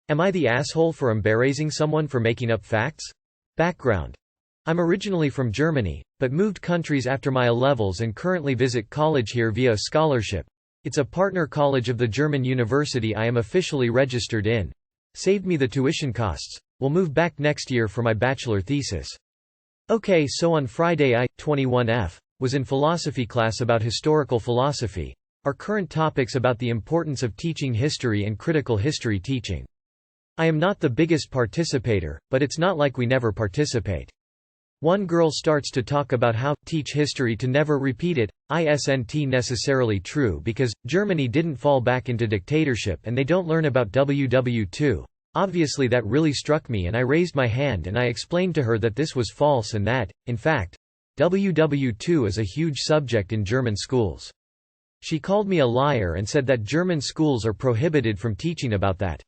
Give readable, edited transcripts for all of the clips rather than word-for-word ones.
Am I the asshole for embarrassing someone for making up facts? Background. I'm originally from Germany, but moved countries after my A-levels and currently visit college here via a scholarship. It's a partner college of the German university I am officially registered in. Saved me the tuition costs. Will move back next year for my bachelor thesis. Okay, so on Friday I, 21F, was in philosophy class about historical philosophy. Our current topics about the importance of teaching history and critical history teaching. I am not the biggest participator, but it's not like we never participate. One girl starts to talk about how teach history to never repeat it. Isn't necessarily true because Germany didn't fall back into dictatorship and they don't learn about WW2. Obviously that really struck me and I raised my hand and I explained to her that this was false and that, in fact, WW2 is a huge subject in German schools. She called me a liar and said that German schools are prohibited from teaching about that.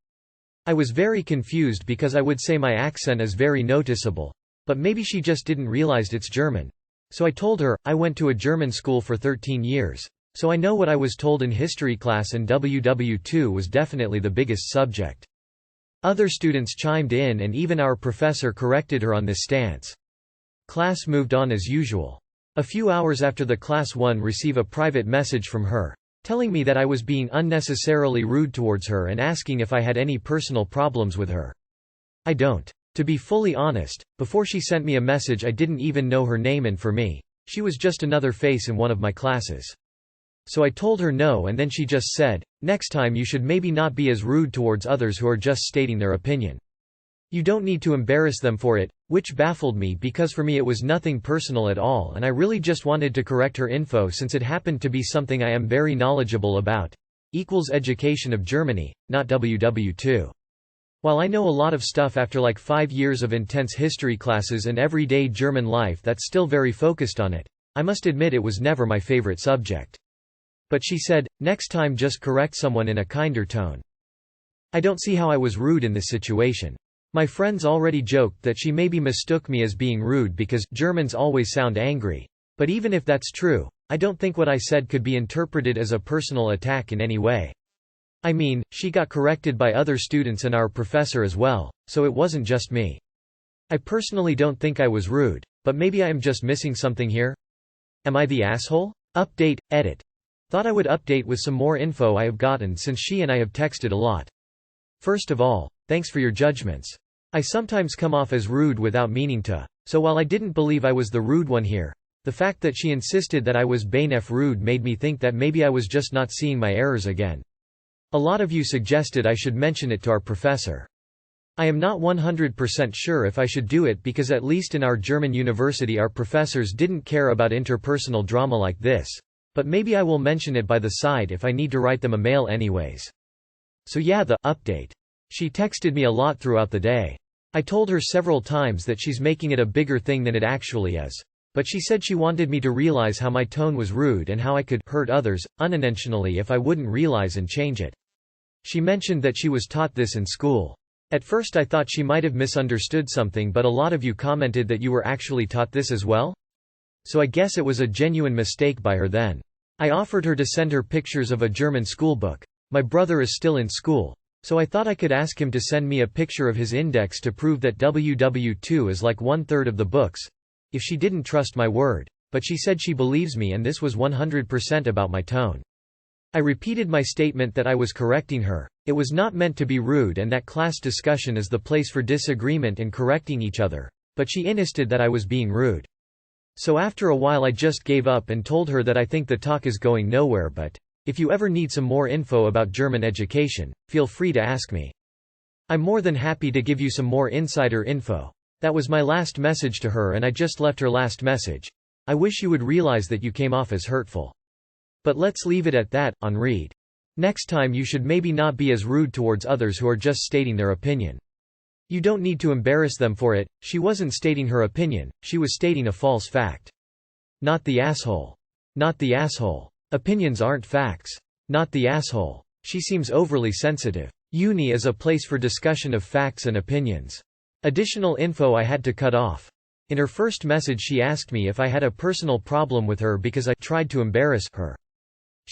I was very confused because I would say my accent is very noticeable, but maybe she just didn't realize it's German. So I told her, I went to a German school for 13 years, so I know what I was told in history class and WW2 was definitely the biggest subject. Other students chimed in and even our professor corrected her on this stance. Class moved on as usual. A few hours after the class 1 receive a private message from her, telling me that I was being unnecessarily rude towards her and asking if I had any personal problems with her. I don't. To be fully honest, before she sent me a message I didn't even know her name and for me, she was just another face in one of my classes. So I told her no and then she just said, next time you should maybe not be as rude towards others who are just stating their opinion. You don't need to embarrass them for it, which baffled me because for me it was nothing personal at all and I really just wanted to correct her info since it happened to be something I am very knowledgeable about. Education of Germany, not WW2. While I know a lot of stuff after like 5 years of intense history classes and everyday German life that's still very focused on it, I must admit it was never my favorite subject. But she said, next time just correct someone in a kinder tone. I don't see how I was rude in this situation. My friends already joked that she maybe mistook me as being rude because Germans always sound angry. But even if that's true, I don't think what I said could be interpreted as a personal attack in any way. I mean, she got corrected by other students and our professor as well, so it wasn't just me. I personally don't think I was rude, but maybe I am just missing something here? Am I the asshole? Update, edit. Thought I would update with some more info I have gotten since she and I have texted a lot. First of all, thanks for your judgments. I sometimes come off as rude without meaning to, so while I didn't believe I was the rude one here, the fact that she insisted that I was BANF rude made me think that maybe I was just not seeing my errors again. A lot of you suggested I should mention it to our professor. I am not 100% sure if I should do it because at least in our German university our professors didn't care about interpersonal drama like this, but maybe I will mention it by the side if I need to write them a mail anyways. So yeah, the update. She texted me a lot throughout the day. I told her several times that she's making it a bigger thing than it actually is. But she said she wanted me to realize how my tone was rude and how I could hurt others, unintentionally if I wouldn't realize and change it. She mentioned that she was taught this in school. At first I thought she might have misunderstood something but a lot of you commented that you were actually taught this as well? So I guess it was a genuine mistake by her then. I offered her to send her pictures of a German school book. My brother is still in school, so I thought I could ask him to send me a picture of his index to prove that WW2 is like 1/3 of the books. If she didn't trust my word, but she said she believes me and this was 100% about my tone. I repeated my statement that I was correcting her, it was not meant to be rude and that class discussion is the place for disagreement and correcting each other, but she insisted that I was being rude. So after a while I just gave up and told her that I think the talk is going nowhere but, if you ever need some more info about German education, feel free to ask me. I'm more than happy to give you some more insider info. That was my last message to her and I just left her last message. I wish you would realize that you came off as hurtful. But let's leave it at that, on read. Next time you should maybe not be as rude towards others who are just stating their opinion. You don't need to embarrass them for it, she wasn't stating her opinion, she was stating a false fact. Not the asshole. Not the asshole. Opinions aren't facts. Not the asshole. She seems overly sensitive. Uni is a place for discussion of facts and opinions. Additional info I had to cut off. In her first message she asked me if I had a personal problem with her because I tried to embarrass her.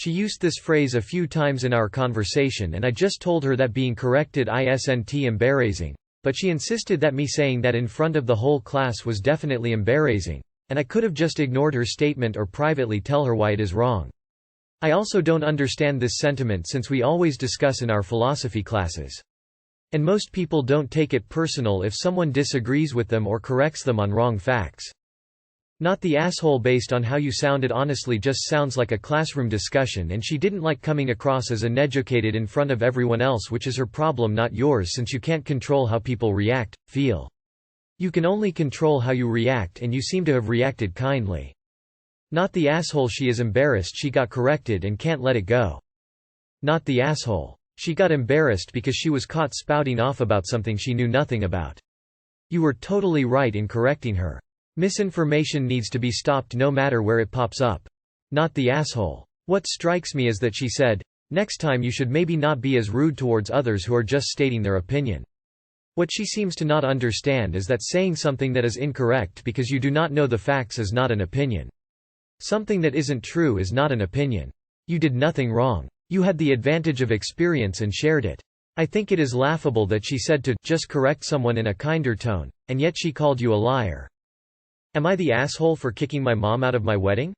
She used this phrase a few times in our conversation and I just told her that being corrected isn't embarrassing, but she insisted that me saying that in front of the whole class was definitely embarrassing, and I could have just ignored her statement or privately tell her why it is wrong. I also don't understand this sentiment since we always discuss in our philosophy classes. And most people don't take it personal if someone disagrees with them or corrects them on wrong facts. Not the asshole based on how you sounded honestly just sounds like a classroom discussion and she didn't like coming across as uneducated in front of everyone else, which is her problem not yours since you can't control how people react, feel. You can only control how you react and you seem to have reacted kindly. Not the asshole she is embarrassed she got corrected and can't let it go. Not the asshole. She got embarrassed because she was caught spouting off about something she knew nothing about. You were totally right in correcting her. Misinformation needs to be stopped no matter where it pops up. Not the asshole. What strikes me is that she said, "Next time you should maybe not be as rude towards others who are just stating their opinion." What she seems to not understand is that saying something that is incorrect because you do not know the facts is not an opinion. Something that isn't true is not an opinion. You did nothing wrong. You had the advantage of experience and shared it. I think it is laughable that she said to just correct someone in a kinder tone, and yet she called you a liar. Am I the asshole for kicking my mom out of my wedding?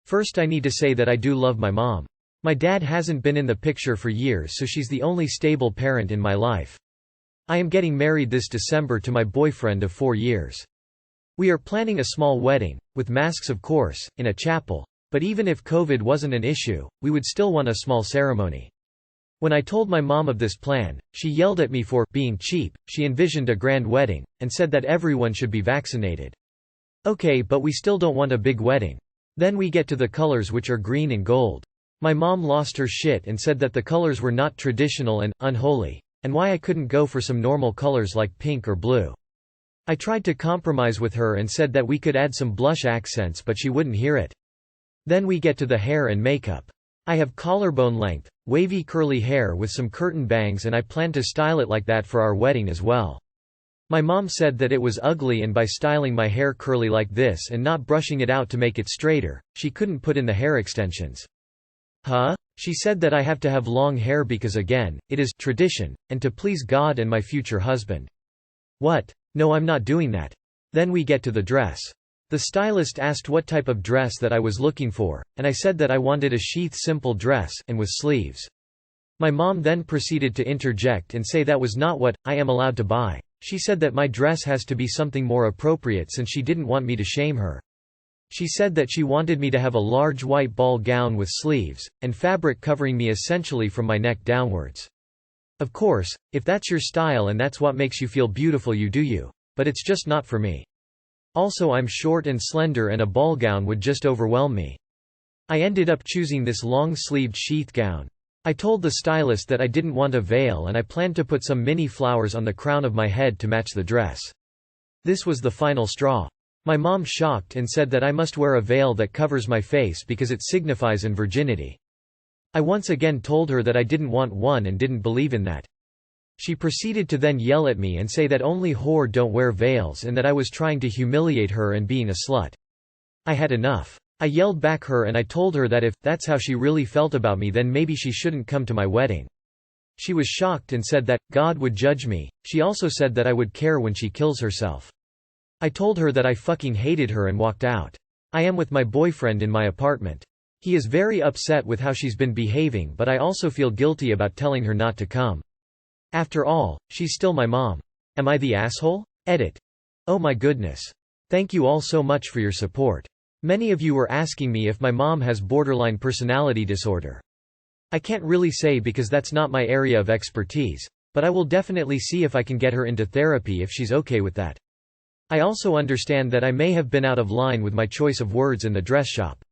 First I need to say that I do love my mom. My dad hasn't been in the picture for years so she's the only stable parent in my life. I am getting married this December to my boyfriend of 4 years. We are planning a small wedding, with masks of course, in a chapel, but even if COVID wasn't an issue, we would still want a small ceremony. When I told my mom of this plan, she yelled at me for being cheap. She envisioned a grand wedding, and said that everyone should be vaccinated. Okay, but we still don't want a big wedding. Then we get to the colors, which are green and gold. My mom lost her shit and said that the colors were not traditional and unholy, and why I couldn't go for some normal colors like pink or blue. I tried to compromise with her and said that we could add some blush accents, but she wouldn't hear it. Then we get to the hair and makeup. I have collarbone length, wavy curly hair with some curtain bangs and I plan to style it like that for our wedding as well. My mom said that it was ugly and by styling my hair curly like this and not brushing it out to make it straighter, she couldn't put in the hair extensions. Huh? She said that I have to have long hair because again, it is tradition, and to please God and my future husband. What? No, I'm not doing that. Then we get to the dress. The stylist asked what type of dress that I was looking for, and I said that I wanted a sheath simple dress, and with sleeves. My mom then proceeded to interject and say that was not what I am allowed to buy. She said that my dress has to be something more appropriate since she didn't want me to shame her. She said that she wanted me to have a large white ball gown with sleeves, and fabric covering me essentially from my neck downwards. Of course, if that's your style and that's what makes you feel beautiful, you do you. But it's just not for me. Also, I'm short and slender and a ball gown would just overwhelm me. I ended up choosing this long-sleeved sheath gown. I told the stylist that I didn't want a veil and I planned to put some mini flowers on the crown of my head to match the dress. This was the final straw. My mom shocked and said that I must wear a veil that covers my face because it signifies virginity. I once again told her that I didn't want one and didn't believe in that. She proceeded to then yell at me and say that only whore don't wear veils and that I was trying to humiliate her and being a slut. I had enough. I yelled back her and I told her that if that's how she really felt about me then maybe she shouldn't come to my wedding. She was shocked and said that God would judge me. She also said that I would care when she kills herself. I told her that I fucking hated her and walked out. I am with my boyfriend in my apartment. He is very upset with how she's been behaving, but I also feel guilty about telling her not to come. After all, she's still my mom. Am I the asshole? Edit. Oh my goodness. Thank you all so much for your support. Many of you were asking me if my mom has borderline personality disorder. I can't really say because that's not my area of expertise, but I will definitely see if I can get her into therapy if she's okay with that. I also understand that I may have been out of line with my choice of words in the dress shop.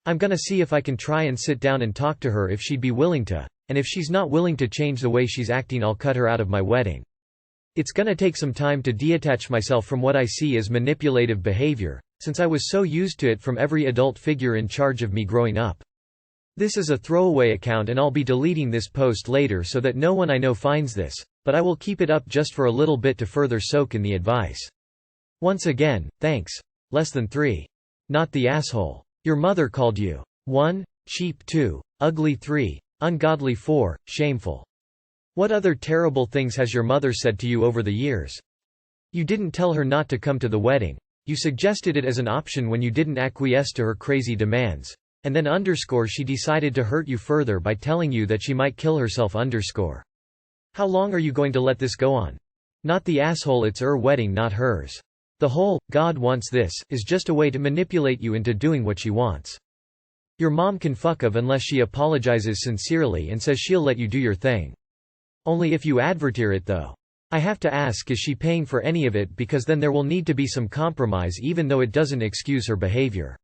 I'm gonna see if I can try and sit down and talk to her if she'd be willing to, and if she's not willing to change the way she's acting, I'll cut her out of my wedding. It's gonna take some time to detach myself from what I see as manipulative behavior, since I was so used to it from every adult figure in charge of me growing up. This is a throwaway account and I'll be deleting this post later so that no one I know finds this, but I will keep it up just for a little bit to further soak in the advice. Once again, thanks. Less than 3. Not the asshole. Your mother called you 1. cheap 2, ugly 3, ungodly 4, shameful. What other terrible things has your mother said to you over the years? You didn't tell her not to come to the wedding. You suggested it as an option when you didn't acquiesce to her crazy demands. And then she decided to hurt you further by telling you that she might kill herself. How long are you going to let this go on? Not the asshole, it's her wedding, not hers. The whole, God wants this, is just a way to manipulate you into doing what she wants. Your mom can fuck off unless she apologizes sincerely and says she'll let you do your thing. Only if you advertise it though. I have to ask, is she paying for any of it, because then there will need to be some compromise even though it doesn't excuse her behavior.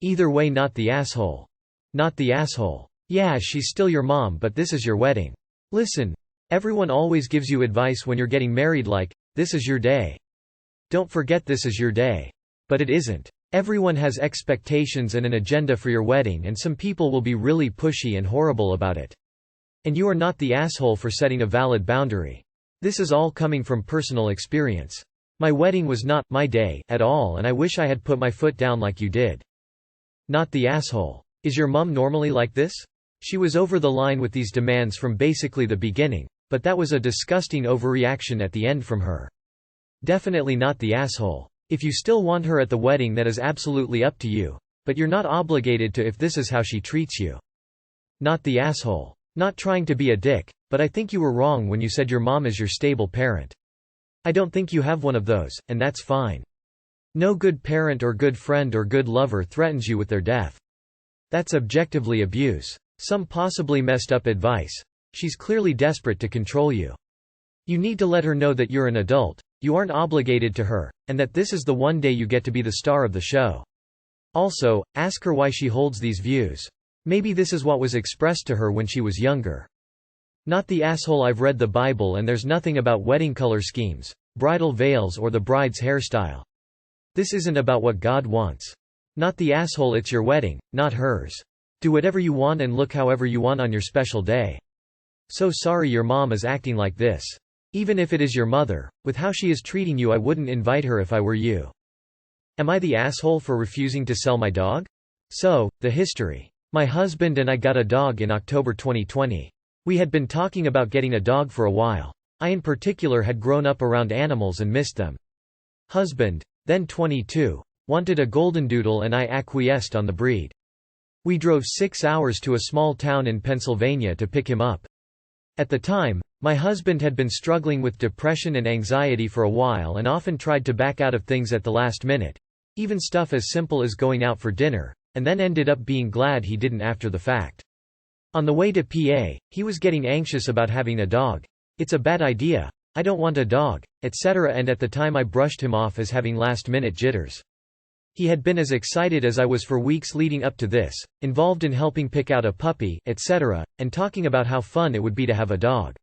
Either way, not the asshole. Not the asshole. Yeah, she's still your mom, but this is your wedding. Listen, everyone always gives you advice when you're getting married like, this is your day. Don't forget this is your day. But it isn't. Everyone has expectations and an agenda for your wedding, and some people will be really pushy and horrible about it. And you are not the asshole for setting a valid boundary. This is all coming from personal experience. My wedding was not my day at all, and I wish I had put my foot down like you did. Not the asshole. Is your mum normally like this? She was over the line with these demands from basically the beginning, but that was a disgusting overreaction at the end from her. Definitely not the asshole. If you still want her at the wedding, that is absolutely up to you, but you're not obligated to if this is how she treats you. Not the asshole. Not trying to be a dick, but I think you were wrong when you said your mom is your stable parent. I don't think you have one of those, and that's fine. No good parent or good friend or good lover threatens you with their death. That's objectively abuse. Some possibly messed up advice. She's clearly desperate to control you. You need to let her know that you're an adult, you aren't obligated to her, and that this is the one day you get to be the star of the show. Also, ask her why she holds these views. Maybe this is what was expressed to her when she was younger. Not the asshole. I've read the Bible and there's nothing about wedding color schemes, bridal veils, or the bride's hairstyle. This isn't about what God wants. Not the asshole, it's your wedding, not hers. Do whatever you want and look however you want on your special day. So sorry your mom is acting like this. Even if it is your mother, with how she is treating you, I wouldn't invite her if I were you. Am I the asshole for refusing to sell my dog? So, the history. My husband and I got a dog in October 2020. We had been talking about getting a dog for a while. I in particular had grown up around animals and missed them. Husband, then 22, wanted a goldendoodle and I acquiesced on the breed. We drove 6 hours to a small town in Pennsylvania to pick him up. At the time, my husband had been struggling with depression and anxiety for a while and often tried to back out of things at the last minute, even stuff as simple as going out for dinner, and then ended up being glad he didn't after the fact. On the way to PA, he was getting anxious about having a dog. It's a bad idea. I don't want a dog, etc. And at the time I brushed him off as having last-minute jitters. He had been as excited as I was for weeks leading up to this, involved in helping pick out a puppy, etc., and talking about how fun it would be to have a dog.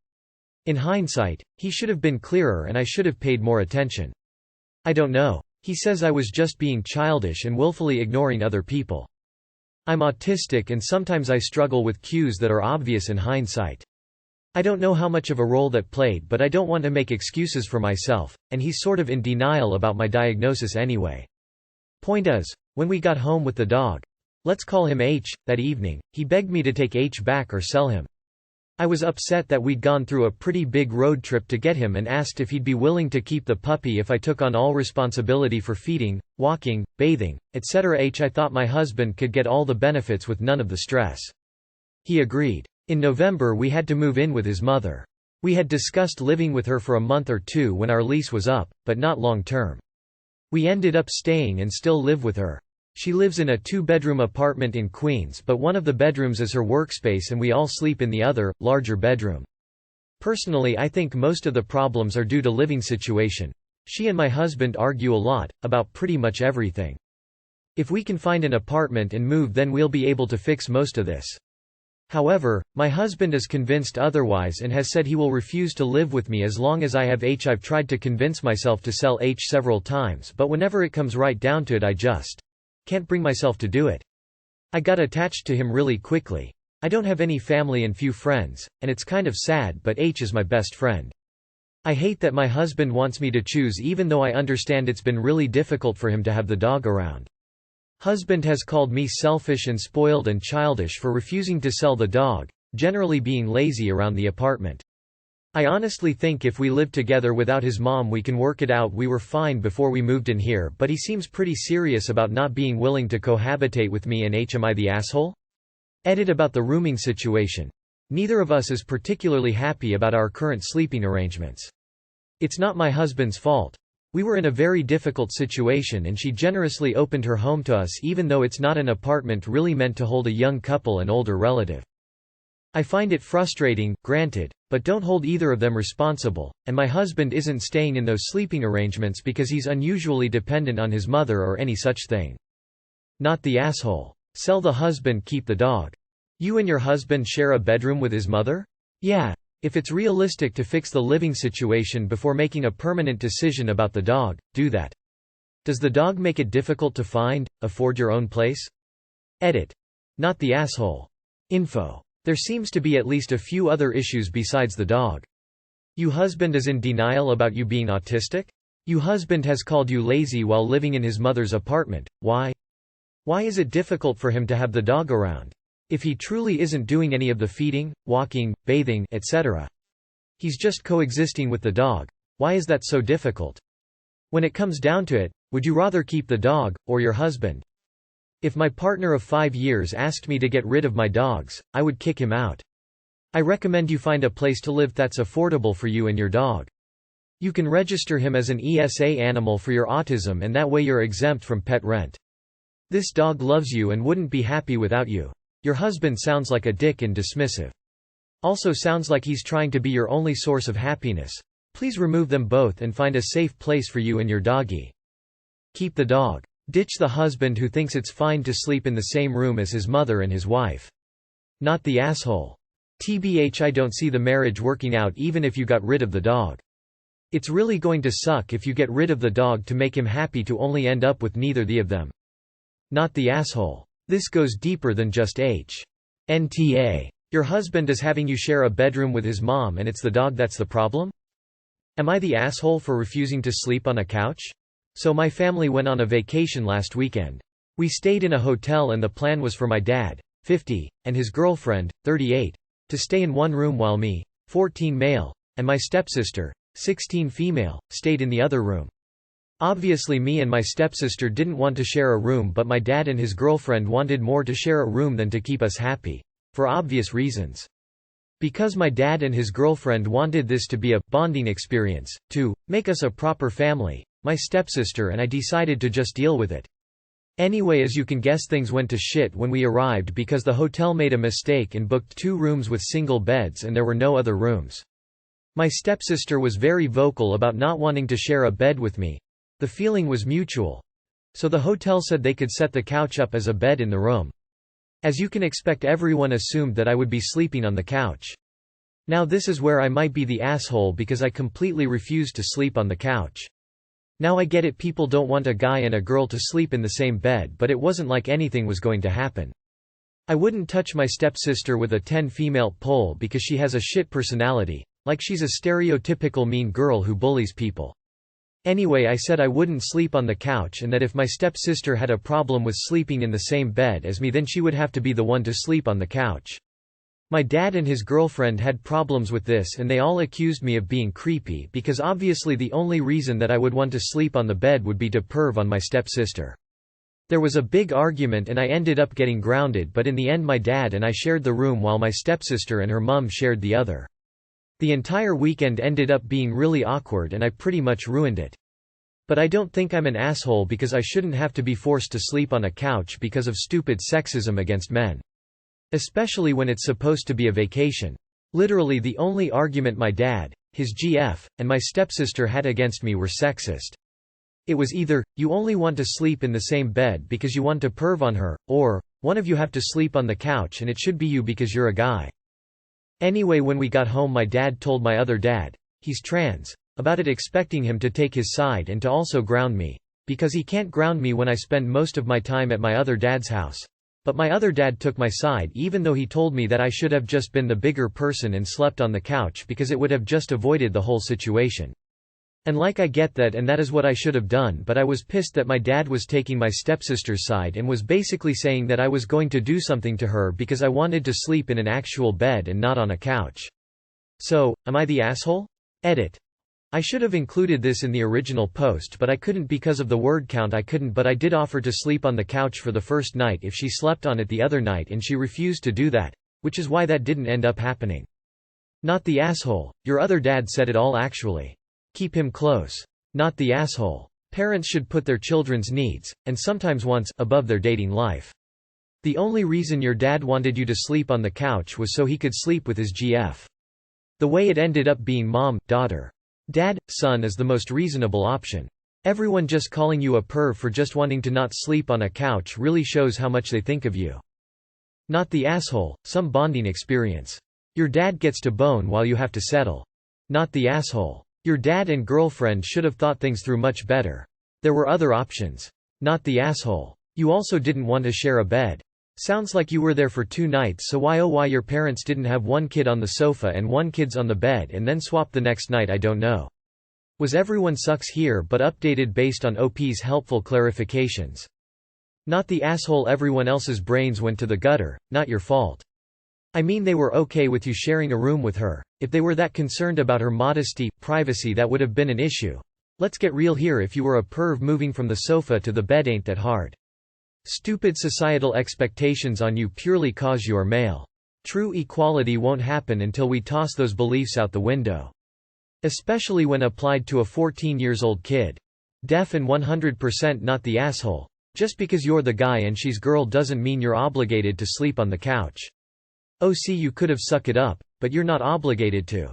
In hindsight, he should have been clearer and I should have paid more attention. I don't know. He says I was just being childish and willfully ignoring other people. I'm autistic and sometimes I struggle with cues that are obvious in hindsight. I don't know how much of a role that played, but I don't want to make excuses for myself, and he's sort of in denial about my diagnosis anyway. Point is, when we got home with the dog, let's call him H, that evening, he begged me to take H back or sell him. I was upset that we'd gone through a pretty big road trip to get him and asked if he'd be willing to keep the puppy if I took on all responsibility for feeding, walking, bathing, etc. I thought my husband could get all the benefits with none of the stress. He agreed. In November we had to move in with his mother. We had discussed living with her for a month or two when our lease was up, but not long term. We ended up staying and still live with her. She lives in a 2-bedroom apartment in Queens, but one of the bedrooms is her workspace and we all sleep in the other, larger bedroom. Personally, I think most of the problems are due to living situation. She and my husband argue a lot, about pretty much everything. If we can find an apartment and move, then we'll be able to fix most of this. However, my husband is convinced otherwise and has said he will refuse to live with me as long as I have H. I've tried to convince myself to sell H several times, but whenever it comes right down to it I just can't bring myself to do it. I got attached to him really quickly. I don't have any family and few friends, and it's kind of sad, but H is my best friend. I hate that my husband wants me to choose even though I understand it's been really difficult for him to have the dog around. Husband has called me selfish and spoiled and childish for refusing to sell the dog, generally being lazy around the apartment. I honestly think if we lived together without his mom we can work it out. We were fine before we moved in here, but he seems pretty serious about not being willing to cohabitate with me and am I the asshole? Edit about the rooming situation. Neither of us is particularly happy about our current sleeping arrangements. It's not my husband's fault. We were in a very difficult situation and she generously opened her home to us even though it's not an apartment really meant to hold a young couple and older relative. I find it frustrating, granted, but don't hold either of them responsible, and my husband isn't staying in those sleeping arrangements because he's unusually dependent on his mother or any such thing. Not the asshole. Sell the husband, keep the dog. You and your husband share a bedroom with his mother? Yeah. If it's realistic to fix the living situation before making a permanent decision about the dog, do that. Does the dog make it difficult to find, afford your own place? Edit. Not the asshole. Info. There seems to be at least a few other issues besides the dog. You husband is in denial about you being autistic? You husband has called you lazy while living in his mother's apartment. Why? Why is it difficult for him to have the dog around? If he truly isn't doing any of the feeding, walking, bathing, etc. He's just coexisting with the dog, why is that so difficult? When it comes down to it, would you rather keep the dog, or your husband? If my partner of 5 years asked me to get rid of my dogs, I would kick him out. I recommend you find a place to live that's affordable for you and your dog. You can register him as an ESA animal for your autism and that way you're exempt from pet rent. This dog loves you and wouldn't be happy without you. Your husband sounds like a dick and dismissive. Also sounds like he's trying to be your only source of happiness. Please remove them both and find a safe place for you and your doggy. Keep the dog. Ditch the husband who thinks it's fine to sleep in the same room as his mother and his wife. Not the asshole. TBH, I don't see the marriage working out even if you got rid of the dog. It's really going to suck if you get rid of the dog to make him happy to only end up with neither the of them. Not the asshole. This goes deeper than just NTA. Your husband is having you share a bedroom with his mom and it's the dog that's the problem? Am I the asshole for refusing to sleep on a couch? So my family went on a vacation last weekend. We stayed in a hotel and the plan was for my dad, 50, and his girlfriend, 38, to stay in one room while me, 14 male, and my stepsister, 16 female, stayed in the other room. Obviously me and my stepsister didn't want to share a room, but my dad and his girlfriend wanted more to share a room than to keep us happy. For obvious reasons. Because my dad and his girlfriend wanted this to be a bonding experience, to make us a proper family, my stepsister and I decided to just deal with it. Anyway, as you can guess, things went to shit when we arrived because the hotel made a mistake and booked 2 rooms with single beds and there were no other rooms. My stepsister was very vocal about not wanting to share a bed with me. The feeling was mutual. So the hotel said they could set the couch up as a bed in the room. As you can expect, everyone assumed that I would be sleeping on the couch. Now this is where I might be the asshole because I completely refused to sleep on the couch. Now I get it, people don't want a guy and a girl to sleep in the same bed, but it wasn't like anything was going to happen. I wouldn't touch my stepsister with a 10 female pole because she has a shit personality, like she's a stereotypical mean girl who bullies people. Anyway, I said I wouldn't sleep on the couch and that if my stepsister had a problem with sleeping in the same bed as me then she would have to be the one to sleep on the couch. My dad and his girlfriend had problems with this and they all accused me of being creepy because obviously the only reason that I would want to sleep on the bed would be to perv on my stepsister. There was a big argument and I ended up getting grounded, but in the end my dad and I shared the room while my stepsister and her mum shared the other. The entire weekend ended up being really awkward and I pretty much ruined it. But I don't think I'm an asshole because I shouldn't have to be forced to sleep on a couch because of stupid sexism against men. Especially when it's supposed to be a vacation. Literally the only argument my dad, his GF, and my stepsister had against me were sexist. It was either, you only want to sleep in the same bed because you want to perv on her, or, one of you have to sleep on the couch and it should be you because you're a guy. Anyway, when we got home my dad told my other dad, he's trans, about it, expecting him to take his side and to also ground me. Because he can't ground me when I spend most of my time at my other dad's house. But my other dad took my side even though he told me that I should have just been the bigger person and slept on the couch because it would have just avoided the whole situation. And like I get that and that is what I should have done, but I was pissed that my dad was taking my stepsister's side and was basically saying that I was going to do something to her because I wanted to sleep in an actual bed and not on a couch. So, am I the asshole? Edit. I should have included this in the original post but I couldn't because of the word count. I couldn't, but I did offer to sleep on the couch for the first night if she slept on it the other night and she refused to do that, which is why that didn't end up happening. Not the asshole. Your other dad said it all actually. Keep him close. Not the asshole. Parents should put their children's needs, and sometimes wants, above their dating life. The only reason your dad wanted you to sleep on the couch was so he could sleep with his GF. The way it ended up being mom, daughter, dad, son is the most reasonable option. Everyone just calling you a perv for just wanting to not sleep on a couch really shows how much they think of you. Not the asshole. Some bonding experience. Your dad gets to bone while you have to settle. Not the asshole. Your dad and girlfriend should have thought things through much better. There were other options. Not the asshole. You also didn't want to share a bed. Sounds like you were there for 2 nights, so why your parents didn't have one kid on the sofa and one kid's on the bed and then swap the next night, I don't know. Was everyone sucks here but updated based on OP's helpful clarifications. Not the asshole. Everyone else's brains went to the gutter, not your fault. I mean, they were okay with you sharing a room with her. If they were that concerned about her modesty, privacy, that would have been an issue. Let's get real here. If you were a perv, moving from the sofa to the bed ain't that hard. Stupid societal expectations on you purely cause you are male. True equality won't happen until we toss those beliefs out the window. Especially when applied to a 14-year-old kid. Def and 100% not the asshole. Just because you're the guy and she's girl doesn't mean you're obligated to sleep on the couch. See, you could have suck it up, but you're not obligated to.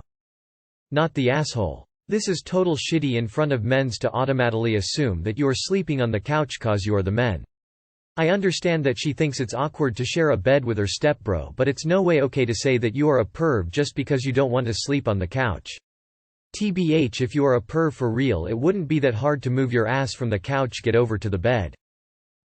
Not the asshole. This is total shitty in front of men's to automatically assume that you are sleeping on the couch cause you are the men. I understand that she thinks it's awkward to share a bed with her stepbro, but it's no way okay to say that you are a perv just because you don't want to sleep on the couch. TBH, if you are a perv for real, it wouldn't be that hard to move your ass from the couch get over to the bed.